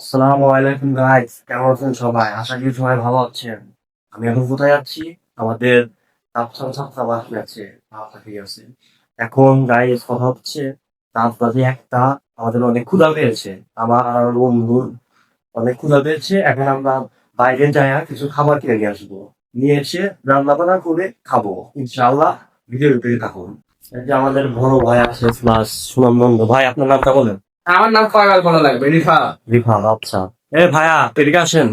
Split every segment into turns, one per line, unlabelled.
আসসালামু আলাইকুম গাইস, কেমন আছেন সবাই? আশা করি সবাই ভালো আছেন। আমি এখন কোথায় যাচ্ছি? আমাদের ছাত্রাবাস আছে। ঠিক আছে। এখন গাইস কথা হচ্ছে রাত বাজে 1টা। আমাদের অনেক ক্ষুধা পেয়েছে। আমার আর বন্ধুর অনেক ক্ষুধা পেয়েছে। এখন আমরা বাইরে যাইয়া কিছু খাবার কিনে নিয়ে আসবো। নিয়ে এসে রান্না বান্না করে খাবো। ইনশাআল্লাহ ভিডিওতে থাকুন। এই যে আমাদের বড় ভাই আছে প্লাস সুনামনন্দ ভাই, আপনার নামটা বলেন।
আমার নাম কয়বার বলা লাগবে? রিফা।
রিফাত, আচ্ছা। ভাইয়া এদিকে আসেন,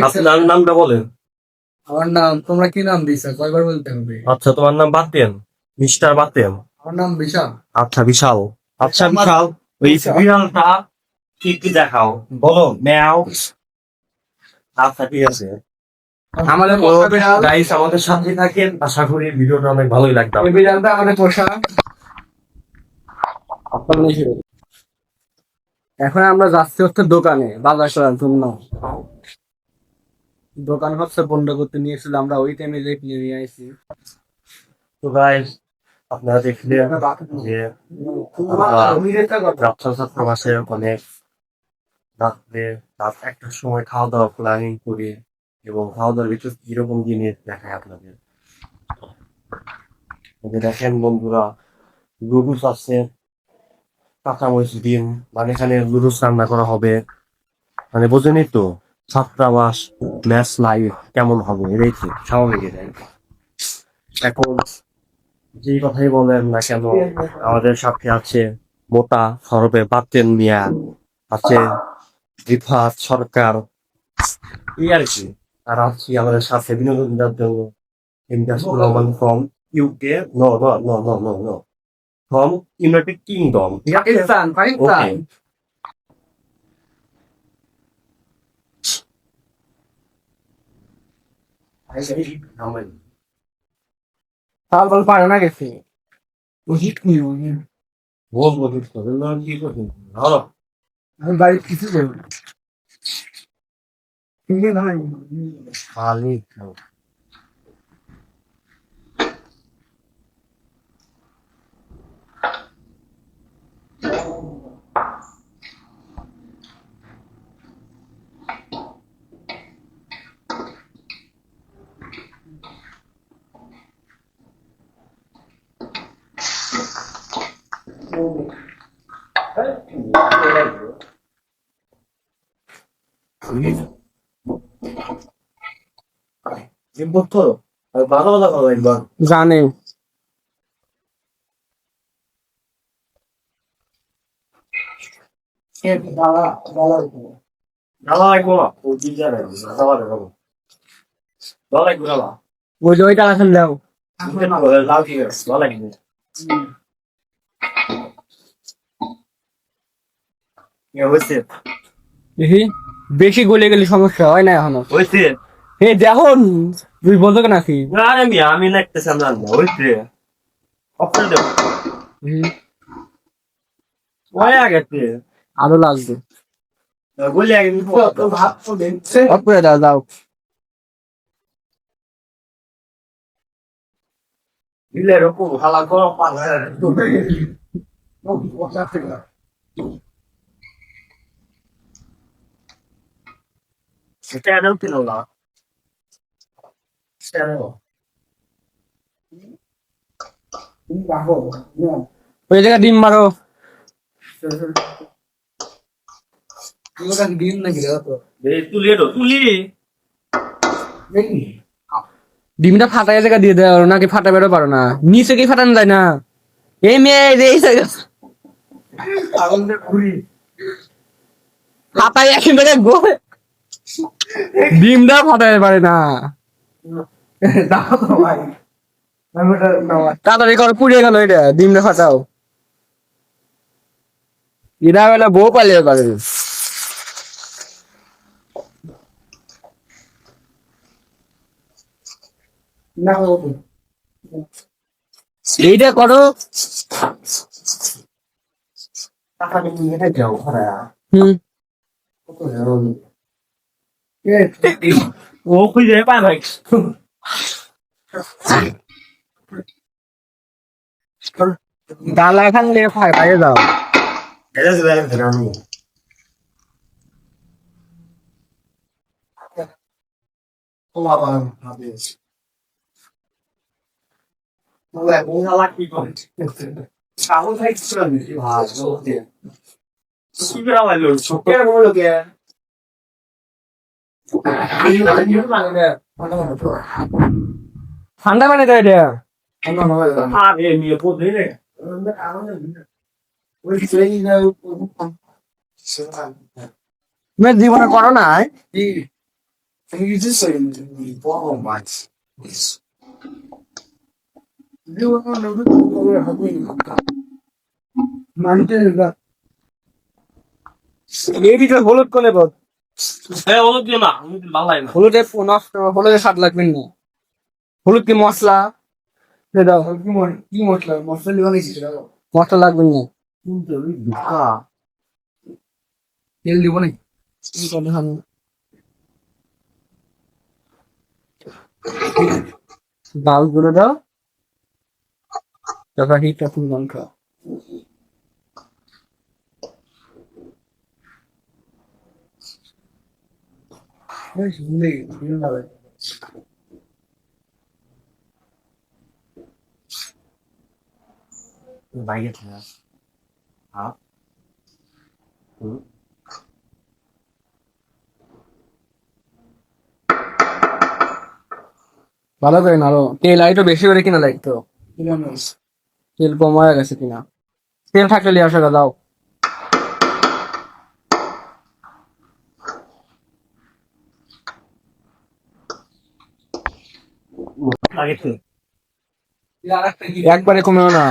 আপনার নামটা বলেন।
আমার নাম, তোমরা কি নাম দিছো? কয়বার বলতে হবে?
আচ্ছা, তোমার নাম বাতেন, মিস্টার বাতেন।
আমার নাম বিশাল।
আচ্ছা বিশাল। আচ্ছা বিশাল, ওই বিড়ালটা কি কি দেখাও, বলো ম্যাও। আচ্ছা ঠিক আছে।
আমাদের পোষা বিড়াল।
গাইস আমাদের সাথে থাকেন, আশা করি ভিডিওটা অনেক ভালোই লাগবে।
এই বিড়ালটা আমাদের পোষা। এখন আমরা যাচ্ছি হচ্ছে দোকানে বাজার করার জন্য। দোকান হচ্ছে বন্ধ করতে নিয়েছিল, আমরা ওই টাইমে যে কিনে নিয়ে আসি।
তো গাইস আপনারা দেখলেন যে রাত্র ছাত্রাবাসে অনেক রাত্রে রাত 1টার সময় খাওয়া দাওয়া প্ল্যানিং করি, এবং খাওয়া দাওয়ার ভিতর কিরকম জিনিস দেখায় আপনাদের। এই যে দেখেন বন্ধুরা, লুডুস আছে, কাঁচামরিচ ডিম, মানে এখানে লুডুস রান্না করা হবে। মানে বোঝেনি তো ছাত্রাবাস ম্যাচ লাইভ কেমন হবে, এটাই তো স্বাভাবিক। এটাই এখন যে কথাই বলেন না কেন, আমাদের সাথে আছে মোটা সরবে বাতেন মিয়া, আছে রিফাত সরকার, এই আর কি। আর আছি আমাদের সাথে বিনোদন দেওয়ার জন্য industry Rahman from UK, no no no no no no, from United Kingdom.
Pakistan, Pakistan.
Okay.
তাল বল পারে না গেছি।
বলবো কি করছি, ধরো
আমি বাড়ির কিছু করবো না। ঠিক আছে ভাই।
মালিক। জিম্বো ভালো কথা বলো একবার।
জানে।
ভালো লাগবো না, ও কি জানে, ভালো লাগবো, ভালো লাগবো না।
ওই যে ওই টাকা খান দাও।
লাভ কি আছে, ভালো লাগবে। হয়েছে
দেখি বেশি গলে গেলে সমস্যা হয় না এখনো।
হয়েছে।
হে দেখুন, তুই বলতো কেন আছি?
আরে আমি লাগতেছি না, হয়েছে অপরে দেব ওই আগেতে
আরো লাগবে।
বলি আগে
অপরে দাও দাও।
দিলে এরকম হালা করো পালা সেটা আরও ছিল না,
ওই জায়গায় ডিম মারো।
তুলি তুলি
ডিমটা ফাটাই জায়গা দিয়ে দাও, নাকি ফাটাবেরও পারো না? নিচে কি ফাটানো যায় না? এই মেয়ে এই জায়গা ফাটাই একেবারে গোলে ডিমটা ফাটাই পারে না। তাড়াতাড়ি করে পুড়িয়ে গেল, এটা ডিমটা ফাটাও। এরা বেলা বউ পালিয়ে পারে। এইটা করো। হুম।
ও খুঁজে পায় ভাই।
ডালা খান দিয়ে খাই খাইয়ে দাও।
এটা
ঠান্ডা পানি দেয় এটা তুমি জীবনে করো না এই ভিতরে হলুদ কোনে বল
হলুদ দিও না, হলুদ ভালো লাগে না।
হলুদে নষ্ট হলুদে স্বাদ লাগবে না হলুদ কি মশলা দাও কি মশলা মশলা মশলা লাগবে না
কিন্তু ওই ধোঁকা।
তেল দিব না ডাল গুলো দাও তারপর হিটটা ফুল লঙ্কা
বাইরে থাকা। হ্যাঁ। হুম।
ভালো করে নাড়ো তেল আর একটু বেশি করে কিনা লাগতো তেল কম হয়ে গেছে কিনা তেল থাকলে লিয়ে আসা দাও
লাগে তো।
একবারে কমেও না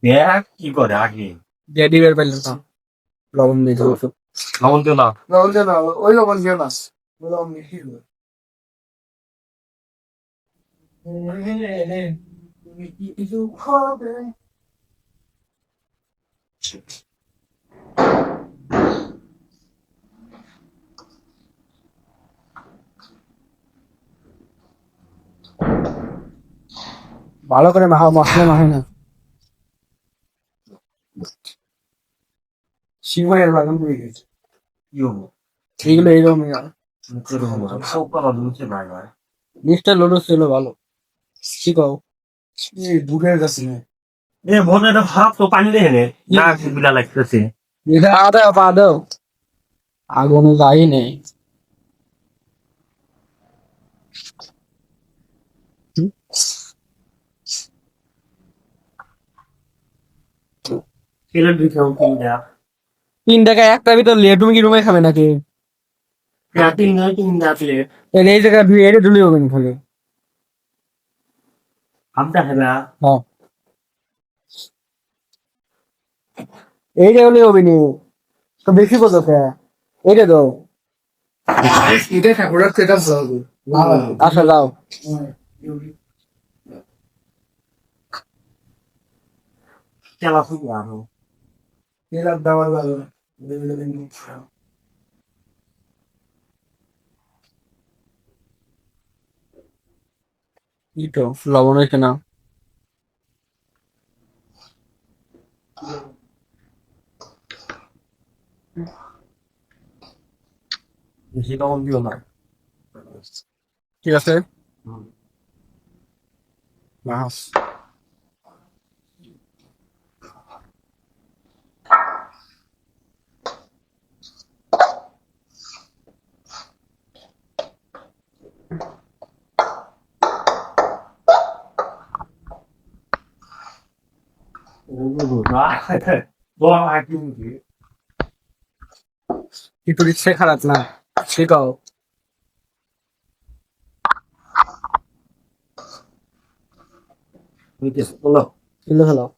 দেখ কি করে আগে।
দিয়ে ডিবের পাইলে না লবণ দিয়ে দেবো
লবণ দিও না।
লবণ দিয়ে না ওই লবণ দিয়ে না লবণ দিয়ে ভালো করে মাখা মশলা না হয় না সিমাইয়ের বাগান পড়ে গেছে
কি হবো?
এইগুলো এইরকম
এরকম হবে। সব করা দুলছে ভাই ভাই।
মিস্টার লোডো ছিল ভালো কি কও এই বুকের কাছে
এ বোন এটা ভাব তো পানি দেয় নে। না বিলা লাগতেছে।
এটা আদা পা দাও আগুন যাই নেই
তেলের দুই খাও তিনটা।
3 টাকা একটা ভিতর লিয়ে তুমি কি রুমে খাবে নাকি
হ্যাঁ তিনটা প্লেট।
এই জায়গায় ধুয়ে এটা ধুলে হবে না খালি
আমটা খাবে।
হ্যাঁ এইটা হলে হবে নি তো বেশি কত এইটা দাও এটা ঠাকুরের সেটা আচ্ছা দাও
তেলা খুবই আরো।
এলার দাবার ভালো ই তো লবণ হয়েছে না
বেশি লবণ দিও না।
ঠিক আছে বাস
বল একদম কি।
কিন্তু ইচ্ছে খারাপ না শিখাও
হইতেছে বলো।
কিলো খেলাও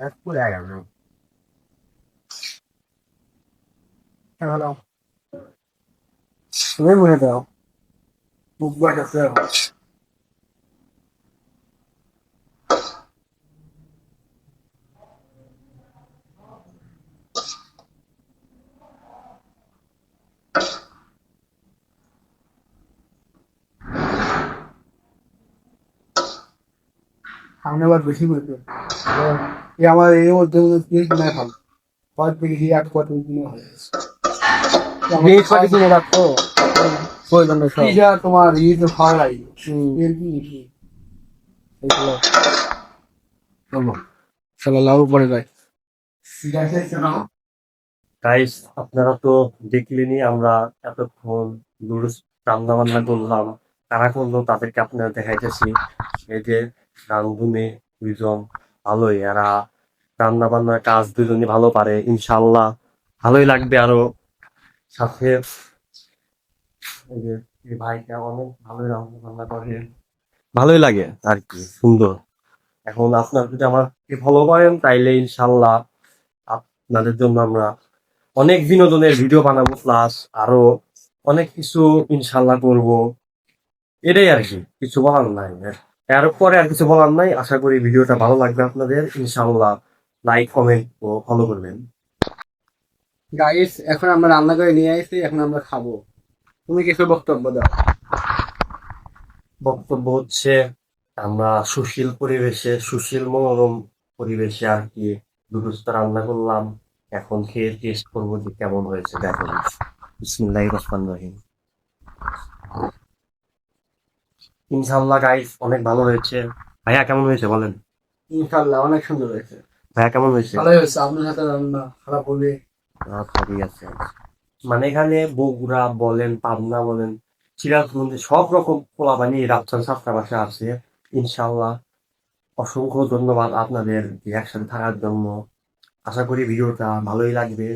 এক পুরো গেল।
খেলাও তুমি মনে দাও বুক বাজাতে সামনে আবার বেশি বলতো এই আমার এই মধ্যে তিন কিনে ভালো কত বেশি আর কত কিনে ভালো জিনিস পাতি কিনে রাখতো প্রয়োজন সব তোমার এই তো খাওয়া লাগে এর কি এইগুলো চলো চলো লাভ পরে যায়
গাইস আপনারা তো দেখলেনই আমরা এতক্ষণ নুডলস রান্না বান্না করলাম, কারা করলো তাদেরকে আপনারা দেখাইতেছি। এই যে রান্ধুনে দুইজন ভালোই, এরা রান্না বান্নার কাজ দুজনই ভালো পারে, ইনশাল্লাহ ভালোই লাগবে আরো। সাথে এই যে এই ভাইটা অনেক ভালোই রান্না বান্না করে, ভালোই লাগে আর কি, সুন্দর। এখন আপনারা যদি আমাকে ফলো করেন তাইলে ইনশাল্লাহ আপনাদের জন্য আমরা অনেক বিনোদনের ভিডিও বানাবো, প্লাস আরো অনেক কিছু ইনশাল্লাহ করবো। এটাই আর কি, কিছু বলার নাই। এর পরে আর কিছু বলার নাই। আশা করি ভিডিওটা ভালো লাগবে আপনাদের, ইনশাল্লাহ লাইক কমেন্ট ও ফলো করবেন।
গাইস এখন আমরা রান্না করে নিয়ে আসছি, এখন আমরা খাবো। তুমি কিছু বক্তব্য দাও।
বক্তব্য হচ্ছে, আমরা সুশীল পরিবেশে, সুশীল মনোরম পরিবেশে আর কি দুটো রান্না করলাম। এখন খেয়ে টেস্ট করবো যে কেমন হয়েছে, দেখুন। বিসমিল্লাহির রহমানির রহিম। ইনশাল্লাহ গাইস অনেক ভালো হয়েছে। ভাইয়া কেমন হয়েছে বলেন?
ইনশাল্লাহ অনেক সুন্দর হয়েছে।
ভাইয়া কেমন হয়েছে?
ভালোই হয়েছে, আপনার হাতে রান্না খারাপ হলে
সবই আছে। মানে এখানে বগুড়া বলেন, পাবনা বলেন, সিরাজগঞ্জে সব রকম পোলাপানি রাজশাহী ছাত্রাবাসে আছে। ইনশাল্লাহ অসংখ্য ধন্যবাদ আপনাদের একসাথে থাকার জন্য। আশা করি ভিডিওটা ভালোই লাগবে।